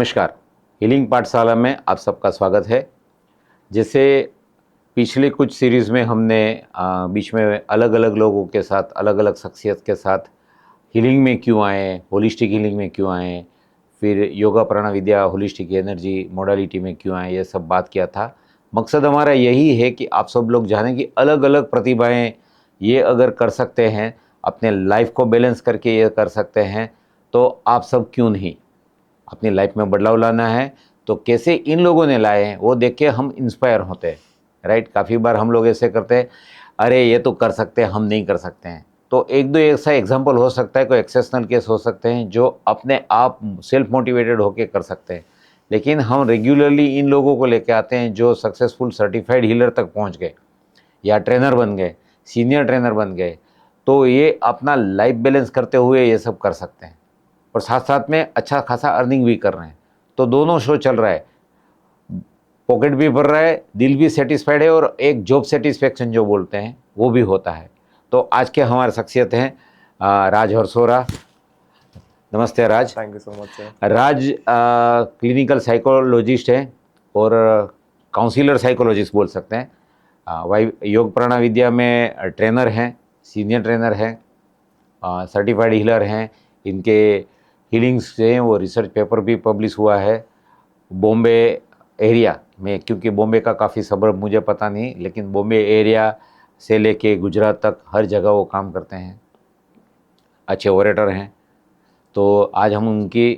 नमस्कार। हीलिंग पाठशाला में आप सबका स्वागत है। जैसे पिछले कुछ सीरीज़ में हमने बीच में अलग अलग लोगों के साथ, अलग अलग शख्सियत के साथ हीलिंग में क्यों आए, होलिस्टिक हीलिंग में क्यों आए, फिर योगा प्राणाविद्या, होलिस्टिक एनर्जी मोडालिटी में क्यों आए, ये सब बात किया था। मकसद हमारा यही है कि आप सब लोग जानें कि अलग अलग प्रतिभाएं ये अगर कर सकते हैं, अपने लाइफ को बैलेंस करके ये कर सकते हैं, तो आप सब क्यों नहीं। अपनी लाइफ में बदलाव लाना है तो कैसे इन लोगों ने लाए हैं वो देख के हम इंस्पायर होते हैं, राइट। काफ़ी बार हम लोग ऐसे करते हैं, अरे ये तो कर सकते हैं, हम नहीं कर सकते हैं। तो एक दो ऐसा एग्जांपल हो सकता है, कोई एक्सेप्शनल केस हो सकते हैं जो अपने आप सेल्फ मोटिवेटेड होके कर सकते हैं। लेकिन हम रेगुलरली इन लोगों को लेके आते हैं जो सक्सेसफुल सर्टिफाइड हीलर तक पहुंच गए या ट्रेनर बन गए, सीनियर ट्रेनर बन गए, तो ये अपना लाइफ बैलेंस करते हुए ये सब कर सकते हैं और साथ साथ में अच्छा खासा अर्निंग भी कर रहे हैं। तो दोनों शो चल रहा है, पॉकेट भी भर रहा है, दिल भी सेटिस्फाइड है और एक जॉब सेटिस्फेक्शन जो बोलते हैं वो भी होता है। तो आज के हमारे शख्सियत हैं राज हरसोरा। नमस्ते Raj. Thank you so much sir. Raj clinical psychologist है और काउंसिलर साइकोलॉजिस्ट बोल सकते हैं। वाई योग प्राणाविद्या में ट्रेनर हैं, सीनियर ट्रेनर हैं, सर्टिफाइड हीलर हैं। इनके हीलिंग्स से वो रिसर्च पेपर भी पब्लिश हुआ है बॉम्बे एरिया में, क्योंकि बॉम्बे का काफ़ी सबब मुझे पता नहीं, लेकिन बॉम्बे एरिया से लेके गुजरात तक हर जगह वो काम करते हैं, अच्छे ओरेटर हैं। तो आज हम उनकी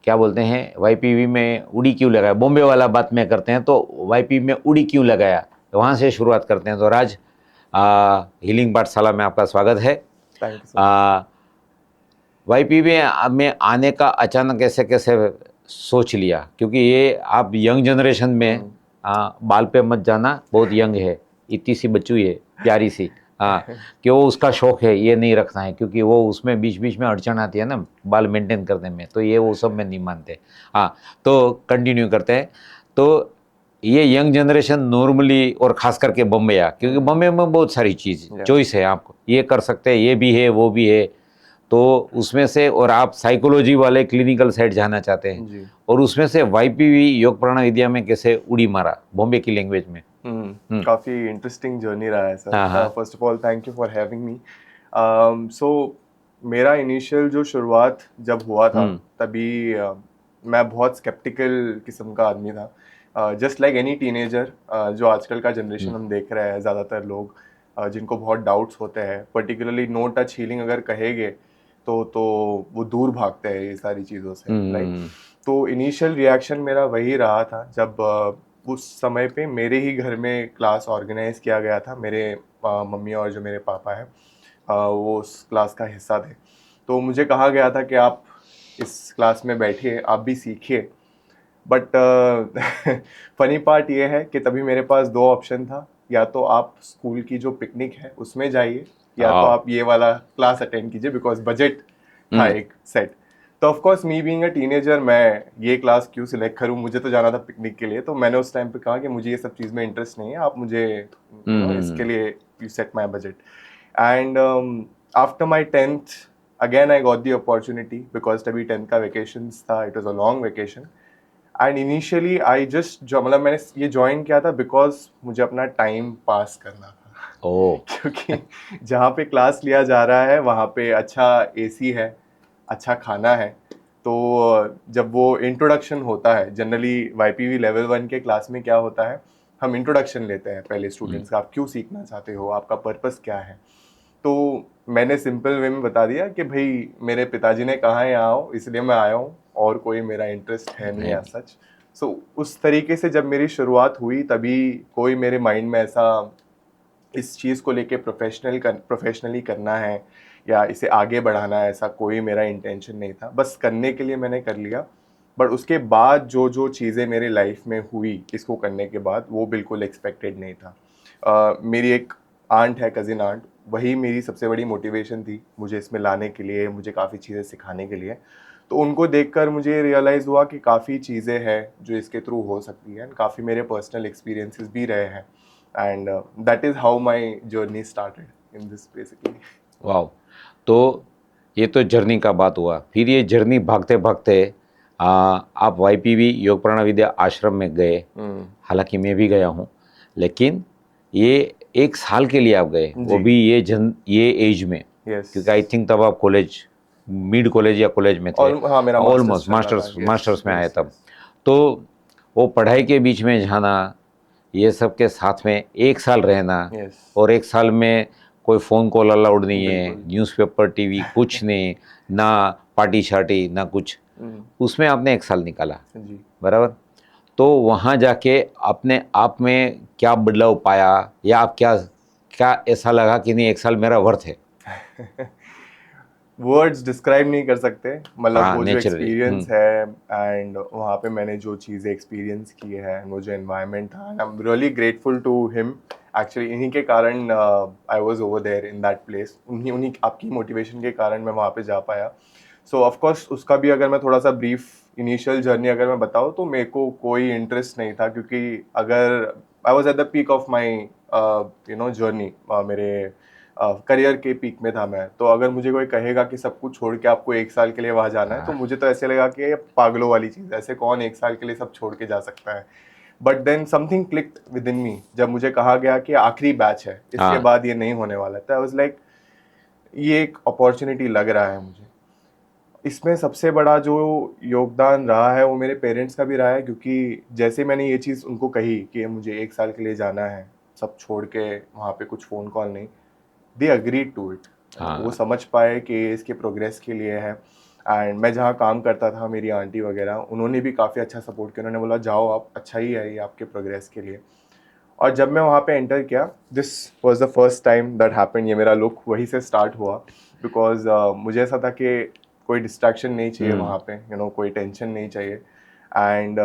क्या बोलते हैं, वाईपीवी में उड़ी क्यों लगाया, बॉम्बे वाला बात में करते हैं, तो वाईपीवी में उड़ी क्यों लगाया, वहाँ से शुरुआत करते हैं। तो राज, हीलिंग पाठशाला में आपका स्वागत है। Thank you so much. YPV में आने का अचानक कैसे कैसे सोच लिया, क्योंकि ये आप यंग जनरेशन में बाल पे मत जाना, बहुत यंग है, इतनी सी बच्ची है प्यारी सी, कि वो उसका शौक है, ये नहीं रखना है, क्योंकि वो उसमें बीच बीच में अड़चन आती है ना बाल मेंटेन करने में, तो ये वो सब में नहीं मानते। हाँ, तो कंटिन्यू करते हैं। तो ये यंग जनरेशन नॉर्मली, और ख़ास करके बम्बई, क्योंकि बम्बई में बहुत सारी चीज़ चॉइस है, आपको ये कर सकते हैं, ये भी है वो भी है, तो उसमें से, और आप साइकोलॉजी वाले क्लिनिकल साइड जाना चाहते हैं जी। और उसमें से वाईपीवी योग प्राणाविद्या में कैसे उड़ी मारा बॉम्बे की लैंग्वेज में। काफ़ी इंटरेस्टिंग जर्नी रहा है हाँ, सर। हाँ। First of all thank you for having me. So मेरा इनिशियल जो शुरुआत जब हुआ था तभी मैं बहुत स्केप्टिकल किस्म का आदमी था, जस्ट लाइक एनी टीनेजर। जो आजकल का जनरेशन हम देख रहे हैं, ज़्यादातर लोग जिनको बहुत डाउट्स होते हैं, पर्टिकुलरली नो टच हीलिंग अगर कहेंगे तो वो दूर भागते हैं ये सारी चीज़ों से, राइट। तो इनिशियल रिएक्शन मेरा वही रहा था जब उस समय पे मेरे ही घर में क्लास ऑर्गेनाइज किया गया था। मेरे मम्मी और जो मेरे पापा है वो उस क्लास का हिस्सा थे। तो मुझे कहा गया था कि आप इस क्लास में बैठिए, आप भी सीखिए। बट फनी पार्ट ये है कि तभी मेरे पास दो ऑप्शन था, या तो आप स्कूल की जो पिकनिक है उसमें जाइए, या तो आप ये वाला क्लास अटेंड कीजिए, बिकॉज बजट था एक सेट। तो of course me being a teenager, मैं ये क्लास क्यों सिलेक्ट करूं, मुझे तो जाना था पिकनिक के लिए। तो मैंने उस टाइम पे कहा कि मुझे ये सब चीज़ में इंटरेस्ट नहीं है, आप मुझे इसके लिए you set my budget. And after my 10th again I got the opportunity, because तभी 10th का वेकेशंस था, it was a long vacation. And initially I just, जो मतलब मैंने ये ज्वाइन किया था बिकॉज मुझे अपना टाइम पास करना था। क्योंकि जहाँ पे क्लास लिया जा रहा है वहाँ पे अच्छा एसी है, अच्छा खाना है। तो जब वो इंट्रोडक्शन होता है, जनरली वाईपीवी लेवल 1 के क्लास में क्या होता है, हम इंट्रोडक्शन लेते हैं पहले स्टूडेंट्स का, आप क्यों सीखना चाहते हो, आपका पर्पस क्या है। तो मैंने सिंपल वे में बता दिया कि भाई मेरे पिताजी ने कहा है यहाँ आओ, इसलिए मैं आया हूँ, और कोई मेरा इंटरेस्ट है नहीं है सच। सो उस तरीके से जब मेरी शुरुआत हुई, तभी कोई मेरे माइंड में ऐसा इस चीज़ को लेके प्रोफेशनली करना है या इसे आगे बढ़ाना है, ऐसा कोई मेरा इंटेंशन नहीं था। बस करने के लिए मैंने कर लिया। बट उसके बाद जो जो चीज़ें मेरी लाइफ में हुई इसको करने के बाद, वो बिल्कुल एक्सपेक्टेड नहीं था। मेरी एक आंट है, कज़िन आंट, वही मेरी सबसे बड़ी मोटिवेशन थी मुझे इसमें लाने के लिए, मुझे काफ़ी चीज़ें सिखाने के लिए। तो उनको देखकर मुझे रियलाइज़ हुआ कि काफ़ी चीज़ें हैं जो इसके थ्रू हो सकती हैं, काफ़ी मेरे पर्सनल एक्सपीरियंसेस भी रहे हैं। And that is how my journey started in this basically. वाह, तो ये तो जर्नी का बात हुआ, फिर ये जर्नी भागते भागते आप YPV योग प्रेरणा विद्या आश्रम में गए, हालांकि मैं भी गया हूँ, लेकिन ये 1 साल के लिए आप गए, वो जी। भी ये एज में, यस। क्योंकि आई थिंक तब आप कॉलेज, मिड कॉलेज या कॉलेज में थे, हाँ, मेरा ऑलमोस्ट मास्टर्स चल रहा था। मास्टर्स में आए यस, तब। यस। तो वो पढ़ाई के बीच में जाना, ये सब के साथ में 1 साल रहना, यस, और 1 साल में कोई फ़ोन कॉल अलाउड नहीं है, बिल्कुल। न्यूज़पेपर टीवी कुछ नहीं, ना पार्टी शार्टी ना कुछ, उसमें आपने 1 साल निकाला, जी। बराबर। तो वहाँ जाके अपने आप में क्या बदलाव पाया, या आप क्या क्या ऐसा लगा कि नहीं 1 साल मेरा वर्थ है? वर्ड्स डिस्क्राइब नहीं कर सकते, मतलब हाँ, वो जो नेचुरली। एक्सपीरियंस है एंड वहाँ पे मैंने जो चीज़ें एक्सपीरियंस की है, वो जो एनवायरनमेंट था, I am really grateful to him. Actually इन्हीं के कारण I was over there in that place, उन्हीं उन्हीं आपकी मोटिवेशन के कारण मैं वहाँ पे जा पाया। सो ऑफ कोर्स उसका भी अगर मैं थोड़ा सा ब्रीफ इनिशियल जर्नी अगर मैं बताऊँ, तो मेरे को कोई इंटरेस्ट नहीं था, क्योंकि अगर I was at the peak of my journey, मेरे करियर के पीक में था मैं, तो अगर मुझे कोई कहेगा कि सब कुछ छोड़ के आपको 1 साल के लिए वहाँ जाना है, तो मुझे तो ऐसे लगा कि ये पागलों वाली चीज़ है, ऐसे कौन 1 साल के लिए सब छोड़ के जा सकता है। But then something clicked within me, जब मुझे कहा गया कि आखिरी बैच है, इसके हाँ, बाद ये नहीं होने वाला, तो आई वाज लाइक ये एक अपॉर्चुनिटी लग रहा है मुझे। इसमें सबसे बड़ा जो योगदान रहा है वो मेरे पेरेंट्स का भी रहा है, क्योंकि जैसे मैंने ये चीज़ उनको कही कि मुझे 1 साल के लिए जाना है, सब छोड़ के, वहाँ पे कुछ फ़ोन कॉल नहीं, दे अग्रीड टू इट। वो हाँ, समझ पाए कि ये इसके प्रोग्रेस के लिए है। एंड मैं जहाँ काम करता था, मेरी आंटी वगैरह, उन्होंने भी काफ़ी अच्छा सपोर्ट किया, उन्होंने बोला जाओ आप, अच्छा ही है ये आपके प्रोग्रेस के लिए। और जब मैं वहाँ पे एंटर किया, this was the first time that happened, ये मेरा लुक वहीं से स्टार्ट हुआ, बिकॉज मुझे ऐसा था कि कोई डिस्ट्रैक्शन नहीं चाहिए वहाँ पे, कोई टेंशन नहीं चाहिए। एंड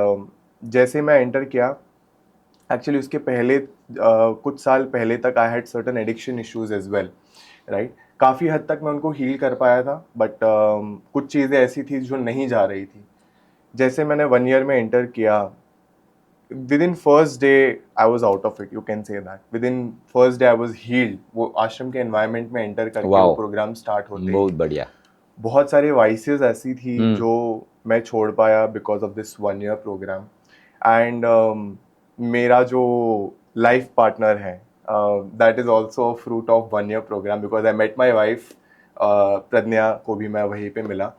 जैसे मैं एंटर किया, एक्चुअली उसके पहले कुछ साल पहले तक I had certain addiction issues as well, right. काफ़ी हद तक मैं उनको हील कर पाया था, बट कुछ चीज़ें ऐसी थी जो नहीं जा रही थी। जैसे मैंने 1 ईयर में एंटर किया, within first day I was out of it, you can say that within first day I was healed। वो आश्रम के एनवायरनमेंट में एंटर करके वो वाओ, प्रोग्राम स्टार्ट होते ही बहुत बढ़िया। बहुत सारे वाइसेस ऐसी थी जो मैं छोड़ पाया because of this 1 year programme. And मेरा जो लाइफ पार्टनर है, that is also fruit of 1 year programme, because I met my wife Pragya को भी मैं वहीं पे मिला।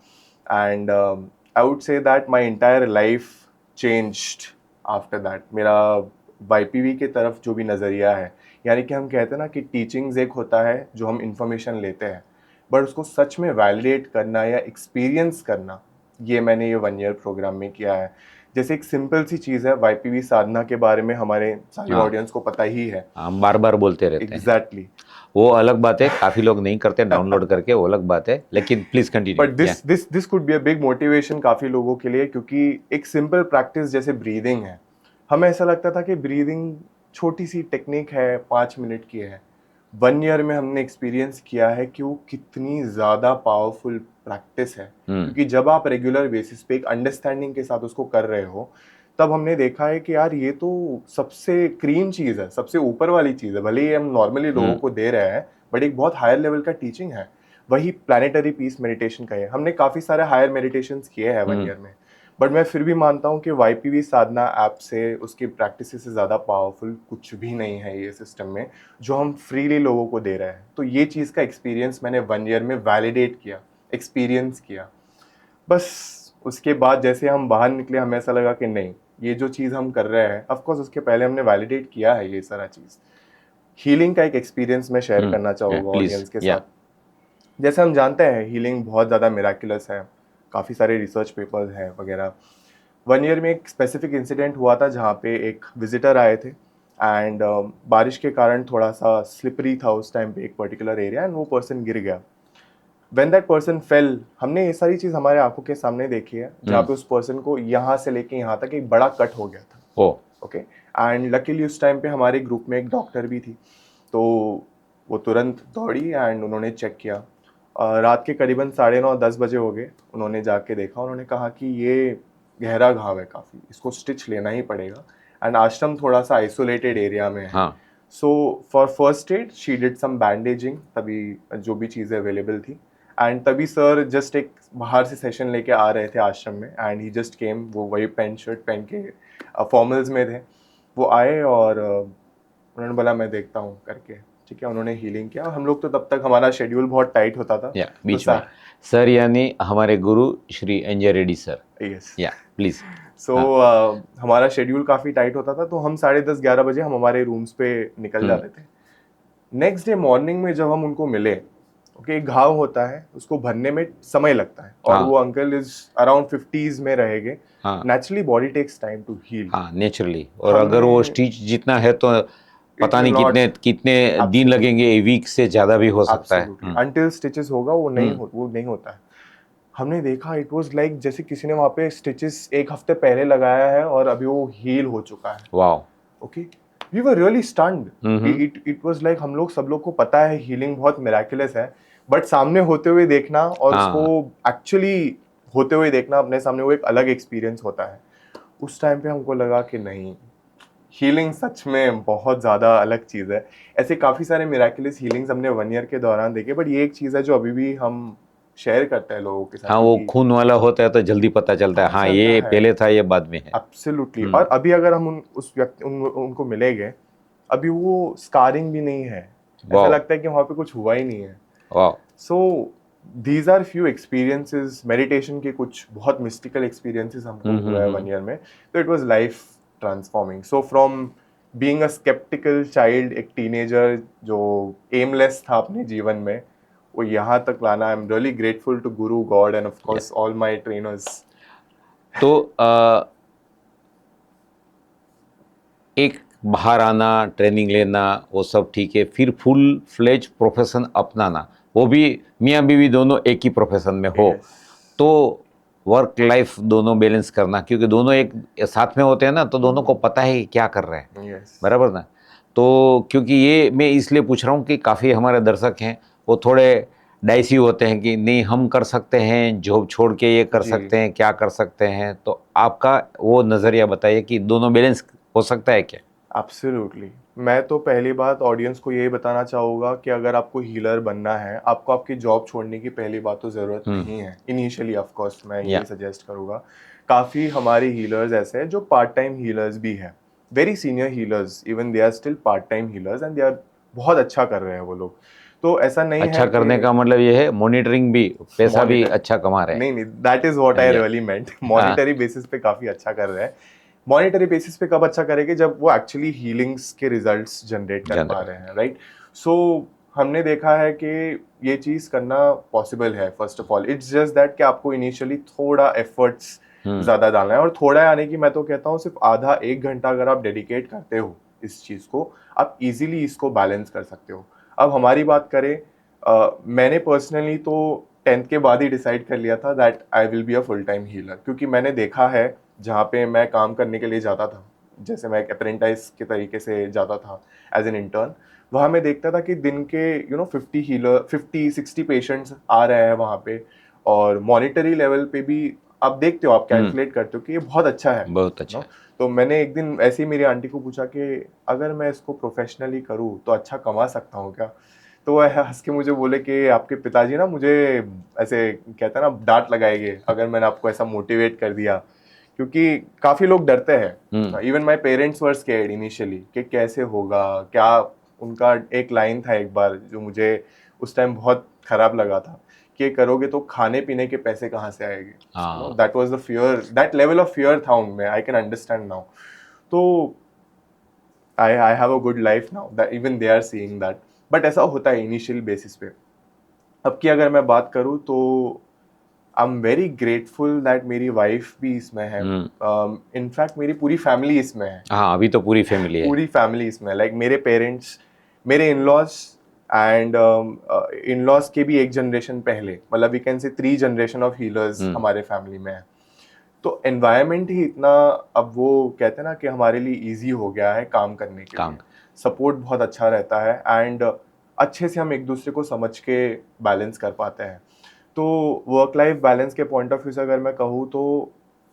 And I would say that my entire life changed after that. मेरा YPV के तरफ जो भी नज़रिया है, यानी कि हम कहते हैं ना कि टीचिंग्स एक होता है जो हम इंफॉर्मेशन लेते हैं, बट उसको सच में वैलिडेट करना या एक्सपीरियंस करना, ये मैंने ये 1 ईयर प्रोग्राम में किया है। जैसे एक सिंपल सी चीज़ है, YPV साधना के बारे में हमारे सारी हाँ, ऑडियंस को पता ही है। हम बार बार बोलते रहते हैं, एग्जैक्टली। वो अलग बात है, काफ़ी लोग नहीं करते डाउनलोड करके, वो अलग बात है, लेकिन please continue. But this could be a big motivation काफ़ी लोगों के लिए, क्योंकि एक सिंपल प्रैक्टिस जैसे ब्रीदिंग है, हमें ऐसा लगता था कि ब्रीदिंग छोटी सी टेक्निक है, 5 मिनट की है। 1 ईयर में हमने एक्सपीरियंस किया है कि वो कितनी ज़्यादा पावरफुल प्रैक्टिस है, क्योंकि जब आप रेगुलर बेसिस पे एक अंडरस्टैंडिंग के साथ उसको कर रहे हो, तब हमने देखा है कि यार ये तो सबसे क्रीम चीज़ है, सबसे ऊपर वाली चीज़ है। भले ही हम नॉर्मली लोगों को दे रहे हैं, बट एक बहुत हायर लेवल का टीचिंग है। वही प्लानिटरी पीस मेडिटेशन का है। हमने काफ़ी सारे हायर मेडिटेशंस किए हैं 1 ईयर में, बट मैं फिर भी मानता हूँ कि YPV साधना ऐप से, उसकी प्रैक्टिस से ज़्यादा पावरफुल कुछ भी नहीं है ये सिस्टम में, जो हम फ्रीली लोगों को दे रहे हैं। तो ये चीज़ का एक्सपीरियंस मैंने 1 ईयर में वैलिडेट किया, एक्सपीरियंस किया। बस उसके बाद जैसे हम बाहर निकले, हमें ऐसा लगा कि नहीं, ये जो चीज़ हम कर रहे हैं, ऑफ कोर्स उसके पहले हमने वैलिडेट किया है ये सारा चीज़। हीलिंग का एक एक्सपीरियंस मैं शेयर करना चाहूँगा प्लीज़, ऑडियंस के या साथ। जैसे हम जानते हैं हीलिंग बहुत ज़्यादा मिराकुलस है, काफ़ी सारे रिसर्च पेपर्स हैं वगैरह। 1 ईयर में एक स्पेसिफिक इंसिडेंट हुआ था जहाँ पे एक विजिटर आए थे, एंड बारिश के कारण थोड़ा सा स्लिपरी था उस टाइम पे एक पर्टिकुलर एरिया, एंड वो पर्सन गिर गया। व्हेन दैट पर्सन फेल, हमने ये सारी चीज़ हमारे आंखों के सामने देखी है, जहाँ पे उस पर्सन को यहाँ से लेके यहाँ तक एक बड़ा कट हो गया था। ओ, ओके। एंड लकीली उस टाइम पे हमारे ग्रुप में एक डॉक्टर भी थी, तो वो तुरंत दौड़ी एंड उन्होंने चेक किया। रात के करीबन 9:30-10 बजे हो गए। उन्होंने जाके देखा, उन्होंने कहा कि ये गहरा घाव है काफ़ी, इसको स्टिच लेना ही पड़ेगा, एंड आश्रम थोड़ा सा आइसोलेटेड एरिया में है। हाँ, so for first aid she did some bandaging, तभी जो भी चीज़ें अवेलेबल थी, एंड तभी सर जस्ट एक बाहर से सेशन लेके आ रहे थे आश्रम में, एंड ही जस्ट केम, वो वही पैंट शर्ट पहन के फॉर्मल्स में थे। वो आए और उन्होंने बोला मैं देखता हूँ करके, ठीक है। उन्होंने हीलिंग किया, और हम लोग तो तब तक हमारा शेड्यूल बहुत टाइट होता था। या बीच में सर यानी हमारे गुरु Shri NJ Reddy sir. Yes, या प्लीज। सो हमारा शेड्यूल काफ़ी टाइट होता था, तो हम 10:30-11 बजे हम हमारे रूम्स पे निकल जाते थे। नेक्स्ट डे मॉर्निंग में जब हम उनको मिले, ओके, एक घाव होता है, उसको भरने में समय लगता है, और हाँ। वो अंकल इज अराउंड 50s में रहेंगे। हाँ naturally body takes time to heal. हाँ नेचुरली, और अगर वो स्टिच जितना है तो पता will नहीं not- कितने कितने दिन Absolutely. लगेंगे, वीक से ज़्यादा भी हो सकता है। एब्सोल्युटली, अंटिल स्टिचेस होगा वो नहीं होता है। हमने देखा इट वाज लाइक जैसे किसी ने वहाँ पे स्टिचेस एक हफ्ते पहले लगाया है और अभी वो हील हो चुका है। Wow. Okay, we were really stunned. It was like हम लोग सब लोग को पता है हीलिंग बहुत मिराकुलस है, बट सामने होते हुए देखना और हाँ। उसको एक्चुअली होते हुए देखना अपने सामने, वो एक अलग एक्सपीरियंस होता है। उस टाइम पे हमको लगा कि नहीं, हीलिंग सच में बहुत ज़्यादा अलग चीज़ है। ऐसे काफ़ी सारे मिराकुलस हीलिंग्स हमने 1 ईयर के दौरान देखे, बट ये एक चीज़ है जो अभी भी हम शेयर करते हैं लोगों के साथ। हाँ, वो खून वाला होता है तो जल्दी पता चलता है, हाँ ये पहले था ये बाद में है। एब्सोल्युटली। और अभी अगर हम उस व्यक्ति उनको मिलेंगे, अभी वो स्कारिंग भी नहीं है, ऐसा लगता है कि वहाँ पे कुछ हुआ ही नहीं है। So these are few experiences. Meditation के कुछ बहुत मिस्टिकल एक्सपीरियंसेस हमको हुआ है 1 ईयर में, तो it was life transforming. So from being a sceptical child, एक टीनेजर जो एमलेस था अपने जीवन में, वो यहाँ तक लाना, I am really grateful to guru, God, and of course all my trainers. तो एक बाहर आना, ट्रेनिंग लेना, वो सब ठीक है, फिर फुल फ्लेज प्रोफेशन अपनाना, वो भी मियाँ बीवी दोनों एक ही प्रोफेशन में हो, तो वर्क लाइफ दोनों बैलेंस करना, क्योंकि दोनों एक साथ में होते हैं ना, तो दोनों को पता है कि क्या कर रहे हैं। बराबर ना। तो क्योंकि ये मैं इसलिए पूछ रहा हूँ कि काफ़ी हमारे दर्शक हैं वो थोड़े डाइसी होते हैं कि नहीं हम कर सकते हैं, जॉब छोड़ के ये कर सकते हैं, क्या कर सकते हैं, तो आपका वो नज़रिया बताइए कि दोनों बैलेंस हो सकता है क्या? एब्सोल्युटली। मैं तो पहली बात ऑडियंस को यही बताना चाहूँगा कि अगर आपको हीलर बनना है, आपको आपकी जॉब छोड़ने की पहली बात तो ज़रूरत नहीं है इनिशियली। ऑफ कोर्स मैं यही सजेस्ट करूँगा। काफ़ी हमारे हीलर्स ऐसे हैं जो पार्ट टाइम हीलर्स भी हैं, very senior healers, even they are still part time healers, and they are बहुत अच्छा कर रहे हैं वो लोग। तो ऐसा नहीं अच्छा है करने का मतलब ये है मॉनिटरिंग भी, पैसा भी अच्छा कमा रहे हैं। नहीं, that is what I really meant. Monetary basis पे काफ़ी अच्छा कर रहे हैं। मॉनिटरी बेसिस पे कब अच्छा करेंगे, जब वो एक्चुअली हीलिंग्स के रिजल्ट्स जनरेट कर पा रहे हैं, राइट। सो हमने देखा है कि ये चीज़ करना पॉसिबल है। First of all it's just that कि आपको इनिशियली थोड़ा एफर्ट्स ज़्यादा डालना है, और थोड़ा यानी कि मैं तो कहता हूँ सिर्फ आधा 1 घंटा अगर आप डेडिकेट करते हो इस चीज़ को, आप इजीली इसको बैलेंस कर सकते हो। अब हमारी बात करें, मैंने पर्सनली तो 10th के बाद ही डिसाइड कर लिया था that I will be a full time healer, क्योंकि मैंने देखा है जहाँ पे मैं काम करने के लिए जाता था, जैसे मैं एक अप्रेंटाइज के तरीके से जाता था एज एन इंटर्न, वहाँ मैं देखता था कि दिन के 50-60 पेशेंट्स आ रहे हैं वहाँ पे, और मॉनिटरी लेवल पे भी आप देखते हो, आप कैलकुलेट करते हो कि ये बहुत अच्छा है, बहुत अच्छा है। तो मैंने एक दिन ऐसे ही मेरी आंटी को पूछा कि अगर मैं इसको प्रोफेशनली करूँ तो अच्छा कमा सकता हूँ क्या? तो वह हंस के मुझे बोले कि आपके पिताजी ना मुझे ऐसे कहते हैं ना डांट लगाएंगे अगर मैंने आपको ऐसा मोटिवेट कर दिया, क्योंकि काफ़ी लोग डरते हैं। Even my parents were scared initially कि कैसे होगा क्या। उनका एक लाइन था एक बार जो मुझे उस टाइम बहुत खराब लगा था कि ये करोगे तो खाने पीने के पैसे कहाँ से आएंगे। That was the fear, that level of fear था उनमें। I can understand now. तो I have a good life now, that even they are seeing that. But ऐसा होता है इनिशियल बेसिस पे। अब की अगर मैं बात करूँ तो I am very grateful that मेरी वाइफ भी इसमें है। इनफैक्ट मेरी पूरी फैमिली इसमें है। हाँ, अभी तो पूरी फैमिली है। पूरी फैमिली इसमें, लाइक मेरे पेरेंट्स, मेरे in laws, and in laws के भी एक जनरेशन पहले, मतलब we can say 3 generation of healers हमारे फैमिली में है। तो एनवायरनमेंट ही इतना, अब वो कहते हैं ना कि हमारे लिए इजी हो गया है काम करने के लिए। सपोर्ट बहुत अच्छा रहता है, एंड अच्छे से हम एक दूसरे को समझ के बैलेंस कर पाते हैं। तो वर्क लाइफ बैलेंस के पॉइंट ऑफ व्यू से अगर मैं कहूँ तो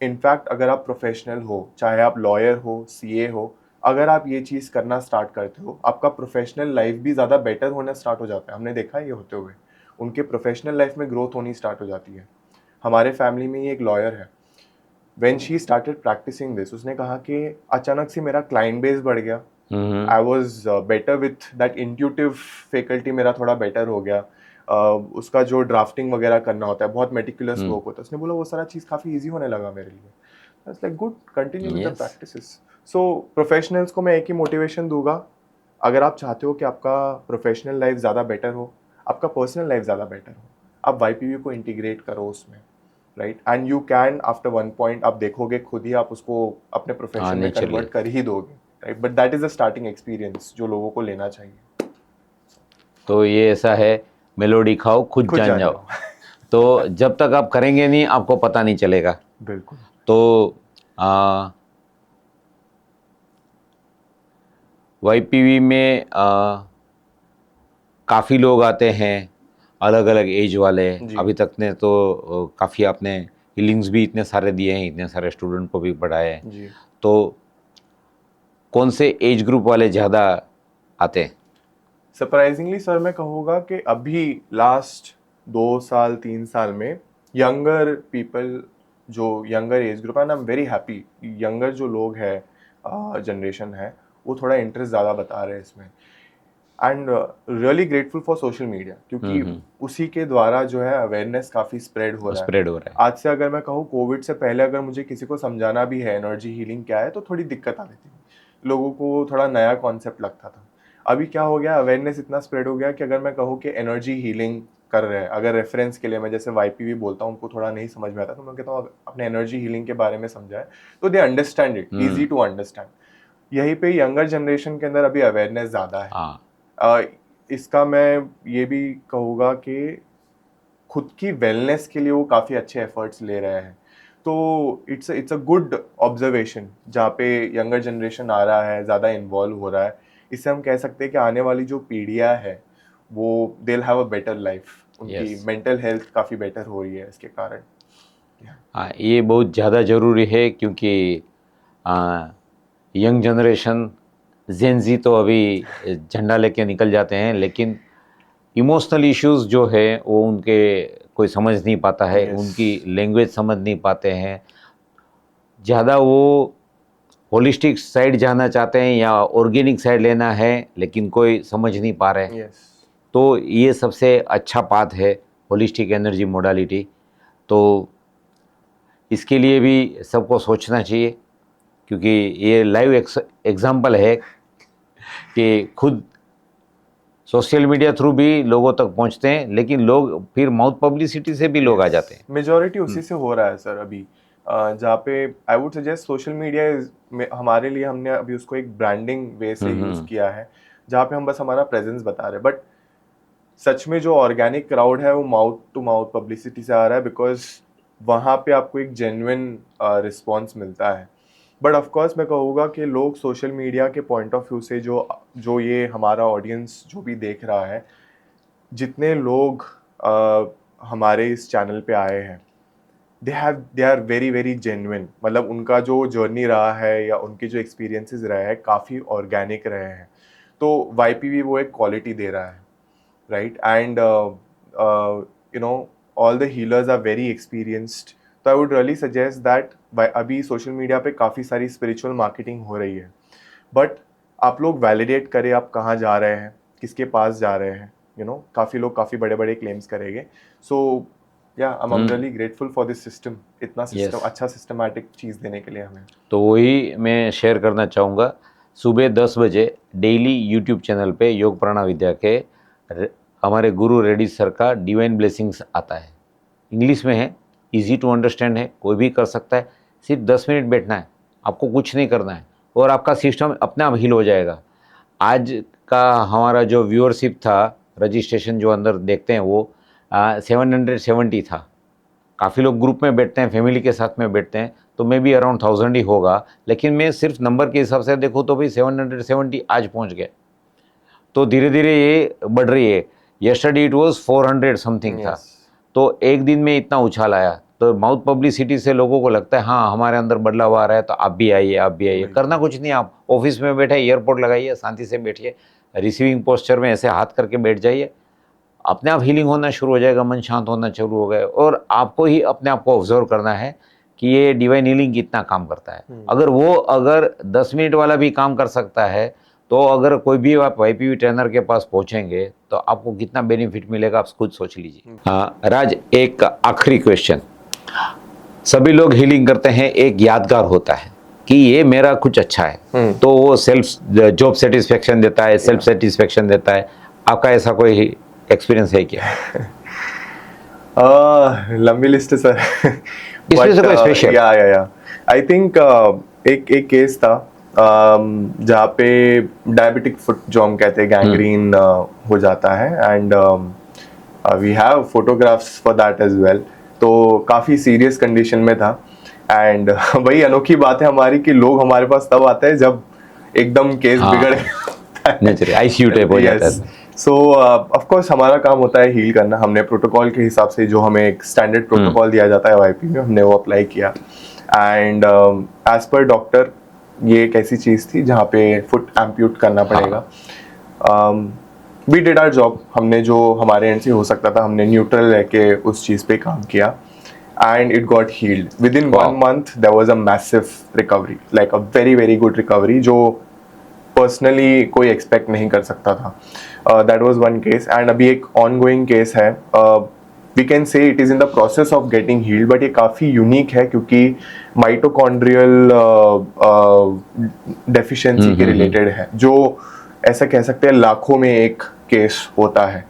इनफैक्ट अगर आप प्रोफेशनल हो, चाहे आप लॉयर हो, सीए हो, अगर आप ये चीज़ करना स्टार्ट करते हो, आपका प्रोफेशनल लाइफ भी ज़्यादा बेटर होना स्टार्ट हो जाता है। हमने देखा है ये होते हुए। उनके प्रोफेशनल लाइफ में ग्रोथ होनी स्टार्ट हो जाती है। हमारे फैमिली में ही एक लॉयर है, when she started practicing this, उसने कहा कि अचानक से मेरा क्लाइंट बेस बढ़ गया, I was better with that intuitive faculty, मेरा थोड़ा बेटर हो गया। उसका जो ड्राफ्टिंग वगैरह करना होता है, बहुत मेटिकुलस वर्क होता है, उसने बोला वो सारा चीज़ काफ़ी ईजी होने लगा मेरे लिए। That's like good, continue with the Yes. practices. So professionals को मैं एक ही मोटिवेशन दूंगा, अगर आप चाहते हो कि आपका प्रोफेशनल लाइफ ज़्यादा बेटर हो, आपका पर्सनल लाइफ ज़्यादा बेटर हो, आप YPV को इंटीग्रेट करो उसमें, right? And you can after one point, आप देखोगे खुद ही आप उसको अपने प्रोफेशन में naturally. कन्वर्ट कर ही दोगे, right? But that is a starting experience जो लोगों को लेना चाहिए। तो ये ऐसा है, मेलोडी खाओ खुद जान जाओ। तो जब तक आप करेंगे नहीं आपको पता नहीं चलेगा। बिल्कुल। तो YPV में काफ़ी लोग आते हैं, अलग अलग एज वाले। जी। अभी तक ने तो काफ़ी आपने हीलिंग्स भी इतने सारे दिए हैं, इतने सारे स्टूडेंट को भी पढ़ाए हैं। जी। तो कौन से एज ग्रुप वाले ज़्यादा आते हैं? सरप्राइजिंगली सर मैं कहूँगा कि अभी लास्ट 2 साल 3 साल में यंगर पीपल, जो यंगर एज ग्रुप है, and I am very happy, younger जो लोग हैं, जनरेशन है, वो थोड़ा इंटरेस्ट ज़्यादा बता रहे हैं इसमें। And really grateful for social media, क्योंकि उसी के द्वारा जो है अवेयरनेस काफ़ी स्प्रेड हो रहा है। आज से अगर मैं कहूँ, कोविड से पहले अगर मुझे किसी को समझाना भी है एनर्जी हीलिंग क्या है, तो थोड़ी दिक्कत आती थी, लोगों को थोड़ा नया कॉन्सेप्ट लगता था। अभी क्या हो गया, अवेयरनेस इतना स्प्रेड हो गया कि अगर मैं कहूँ कि एनर्जी हीलिंग कर रहे हैं, अगर रेफरेंस के लिए मैं जैसे YPV बोलता हूँ, उनको थोड़ा नहीं समझ में आता, तो मैं कहता हूँ अपने एनर्जी हीलिंग के बारे में समझाए, तो they understand it, easy to understand. यहीं पे यंगर जनरेशन के अंदर अभी अवेयरनेस ज़्यादा है। इसका मैं ये भी कहूँगा कि खुद की वेलनेस के लिए वो काफ़ी अच्छे एफर्ट्स ले रहे हैं। तो इट्स अ गुड ऑब्जर्वेशन, जहाँ पे यंगर जनरेशन आ रहा है, ज़्यादा इन्वॉल्व हो रहा है। इससे हम कह सकते हैं कि आने वाली जो पीढ़ियाँ है, वो they will have a better life, उनकी मेंटल हेल्थ काफ़ी बेटर हो रही है इसके कारण। हाँ, ये बहुत ज़्यादा ज़रूरी है, क्योंकि यंग जनरेशन जेन जी तो अभी झंडा लेके निकल जाते हैं, लेकिन इमोशनल इश्यूज जो है वो उनके कोई समझ नहीं पाता है। Yes. उनकी लैंग्वेज समझ नहीं पाते हैं। ज़्यादा वो होलिस्टिक साइड जाना चाहते हैं या ऑर्गेनिक साइड लेना है, लेकिन कोई समझ नहीं पा रहे हैं। Yes. तो ये सबसे अच्छा पाथ है होलिस्टिक एनर्जी मोडालिटी। तो इसके लिए भी सबको सोचना चाहिए, क्योंकि ये लाइव एग्जाम्पल है कि खुद सोशल मीडिया थ्रू भी लोगों तक पहुंचते हैं, लेकिन लोग फिर माउथ पब्लिसिटी से भी लोग आ जाते हैं। मेजॉरिटी उसी से हो रहा है सर अभी, जहाँ पे I would suggest social media हमारे लिए, हमने अभी उसको एक ब्रांडिंग वे से यूज़ किया है, जहाँ पे हम बस हमारा प्रेजेंस बता रहे हैं। बट सच में जो ऑर्गेनिक क्राउड है वो माउथ टू माउथ पब्लिसिटी से आ रहा है, बिकॉज वहाँ पे आपको एक जेन्युइन रिस्पॉन्स मिलता है। बट ऑफ कोर्स मैं कहूँगा कि लोग सोशल मीडिया के पॉइंट ऑफ व्यू से, जो ये हमारा ऑडियंस जो भी देख रहा है, जितने लोग हमारे इस चैनल पे आए हैं, they are very very genuine, मतलब उनका जो जर्नी रहा है या उनके जो एक्सपीरियंसेस रहे हैं काफ़ी ऑर्गेनिक रहे हैं। तो YPV वो एक क्वालिटी दे रहा है, right? And you know all the healers are very experienced. तो I would really suggest that, अभी सोशल मीडिया पे काफ़ी सारी स्पिरिचुअल मार्केटिंग हो रही है, बट आप लोग वैलिडेट करें आप कहाँ जा रहे हैं, किसके पास जा रहे हैं। काफ़ी लोग काफ़ी बड़े बड़े क्लेम्स करेंगे। सो या आई am really grateful for this system, इतना सिस्टम अच्छा सिस्टमैटिक चीज़ देने के लिए हमें। तो वही मैं शेयर करना चाहूँगा। सुबह 10 बजे डेली यूट्यूब चैनल पे योग प्राणा विद्या के हमारे गुरु रेड्डी सर का डिवाइन ब्लेसिंग्स आता है। इंग्लिश में है, इजी टू अंडरस्टैंड है, कोई भी कर सकता है। सिर्फ 10 मिनट बैठना है, आपको कुछ नहीं करना है, और आपका सिस्टम अपने आप हील हो जाएगा। आज का हमारा जो व्यूअरशिप था, रजिस्ट्रेशन जो अंदर देखते हैं, वो 770 था। काफ़ी लोग ग्रुप में बैठते हैं, फैमिली के साथ में बैठते हैं, तो मे बी अराउंड 1000 ही होगा, लेकिन मैं सिर्फ नंबर के हिसाब से देखूँ तो भाई 770 आज पहुंच गए। तो धीरे धीरे ये बढ़ रही है। यस्टरडे इट वाज 400 समथिंग था। तो एक दिन में इतना उछाल आया। तो माउथ पब्लिसिटी से लोगों को लगता है हाँ हमारे अंदर बदलाव आ रहा है, तो आप भी आइए, आप भी आइए। करना कुछ नहीं, आप ऑफिस में बैठे एयरपोर्ट लगाइए, शांति से बैठिए, रिसीविंग पोस्चर में ऐसे हाथ करके बैठ जाइए, अपने आप हीलिंग होना शुरू हो जाएगा, मन शांत होना शुरू हो गया, और आपको ही अपने आप को ऑब्जर्व करना है कि ये डिवाइन हीलिंग कितना काम करता है। अगर 10 मिनट वाला भी काम कर सकता है, तो अगर कोई भी आप वाईपीवी ट्रेनर के पास पहुंचेंगे तो आपको कितना बेनिफिट मिलेगा, आप खुद सोच लीजिए। हाँ राज, एक आखिरी क्वेश्चन। सभी लोग हीलिंग करते हैं, एक यादगार होता है कि ये मेरा कुछ अच्छा है, तो वो सेल्फ जॉब सेटिस्फेक्शन देता है, सेल्फ सेटिस्फेक्शन देता है। आपका ऐसा कोई एक्सपीरियंस है क्या? लंबी लिस्ट है सर। इसमें से कोई स्पेशल? या आई थिंक एक केस था जहाँ पे डायबिटिक फुट जो हम कहते हैं गैंग्रीन हो जाता है, and we have photographs for that as well. तो काफ़ी सीरियस कंडीशन में था, एंड वही अनोखी बात है हमारी कि लोग हमारे पास तब आते हैं जब एकदम केस बिगड़ नेचुरली आईसीयू टाइप हो जाता है। सो ऑफ कोर्स हमारा काम होता है हील करना। हमने प्रोटोकॉल के हिसाब से जो हमें एक स्टैंडर्ड प्रोटोकॉल दिया जाता है वाईपी में, हमने वो अप्लाई किया, एंड एज पर डॉक्टर ये एक ऐसी चीज़ थी जहाँ पे फुट एम्प्यूट करना पड़ेगा। We did our job. हमने जो हमारे एंड से हो सकता था हमने न्यूट्रल रह के उस चीज़ पे काम किया, and it got healed within 1 month. There was a massive recovery, like a very very good recovery जो personally कोई expect नहीं कर सकता था। That was one case, and अभी एक ongoing case है। We can say it is in the process of getting healed, but ये काफ़ी unique है क्योंकि mitochondrial deficiency के related है, जो ऐसा कह सकते हैं लाखों में एक केस होता है।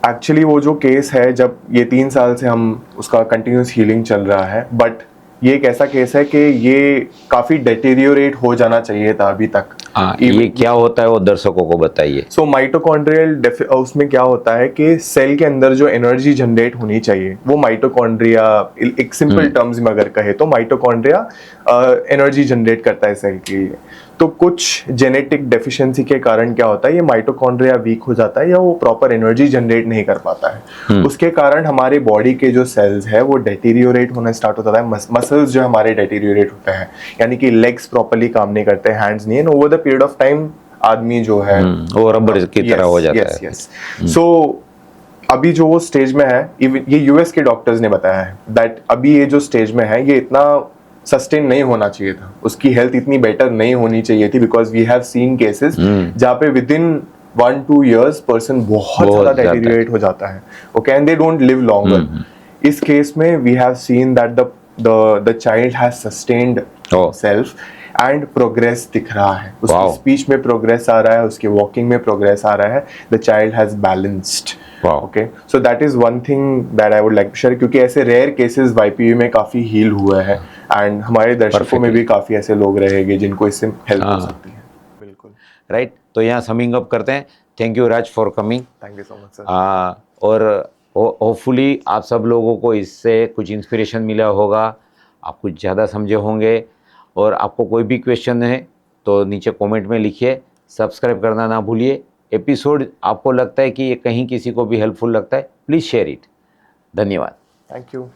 एक्चुअली वो जो केस है, जब ये 3 साल से हम उसका कंटिन्यूस हीलिंग चल रहा है, बट ये एक ऐसा केस है कि ये काफ़ी डेटेरियोरेट हो जाना चाहिए था अभी तक। ये क्या होता है वो दर्शकों को बताइए। सो माइटोकॉन्ड्रियल उसमें क्या होता है कि सेल के अंदर जो एनर्जी जनरेट होनी चाहिए वो माइटोकॉन्ड्रिया, एक सिंपल टर्म्स में अगर कहे तो माइटोकॉन्ड्रिया एनर्जी जनरेट करता है सेल के लिए। तो कुछ जेनेटिक डेफिशिएंसी के कारण क्या होता है, ये माइटोकॉन्ड्रिया वीक हो जाता है या वो प्रॉपर एनर्जी जनरेट नहीं कर पाता है। उसके कारण हमारे बॉडी के जो सेल्स है वो डेटीरियोरेट होना स्टार्ट होता है। मसल्स जो हमारे डेटीरियोरेट होते हैं, यानी कि लेग्स प्रॉपर्ली काम नहीं करते, हैंड्स नहीं, and over the period of time आदमी जो है वो रबर की तरह हो जाता है। सो अभी जो वो स्टेज में है, ये यूएस के डॉक्टर्स ने बताया है दैट अभी ये जो स्टेज में है ये इतना सस्टेन नहीं होना चाहिए था, उसकी हेल्थ इतनी बेटर नहीं होनी चाहिए थी, because we have seen cases जहाँ पे विद इन 1-2 years पर्सन बहुत ज्यादा डेटीरियोरेट हो जाता है, okay, and they don't live longer. इस केस में we have seen that the child has sustained self and progress दिख रहा है, उसकी स्पीच में प्रोग्रेस आ रहा है, उसके वॉकिंग में प्रोग्रेस आ रहा है, the child has balanced. Okay, so that is one thing that I would like to share, क्योंकि ऐसे रेयर केसेस वाईपीवी में काफी हील हुए हैं, एंड हमारे दर्शकों में भी काफी ऐसे लोग रहेंगे जिनको इससे हेल्प हो सकती है। बिल्कुल राइट। तो यहाँ समिंग अप करते हैं। Thank you Raj for coming. Thank you so much sir. और होपफुली आप सब लोगों को इससे कुछ इंस्पिरेशन मिला होगा, आप कुछ ज़्यादा समझे होंगे, और आपको कोई भी क्वेश्चन है तो नीचे कमेंट में लिखिए। सब्सक्राइब करना ना भूलिए। एपिसोड आपको लगता है कि ये कहीं किसी को भी हेल्पफुल लगता है, प्लीज़ शेयर इट। धन्यवाद। Thank you.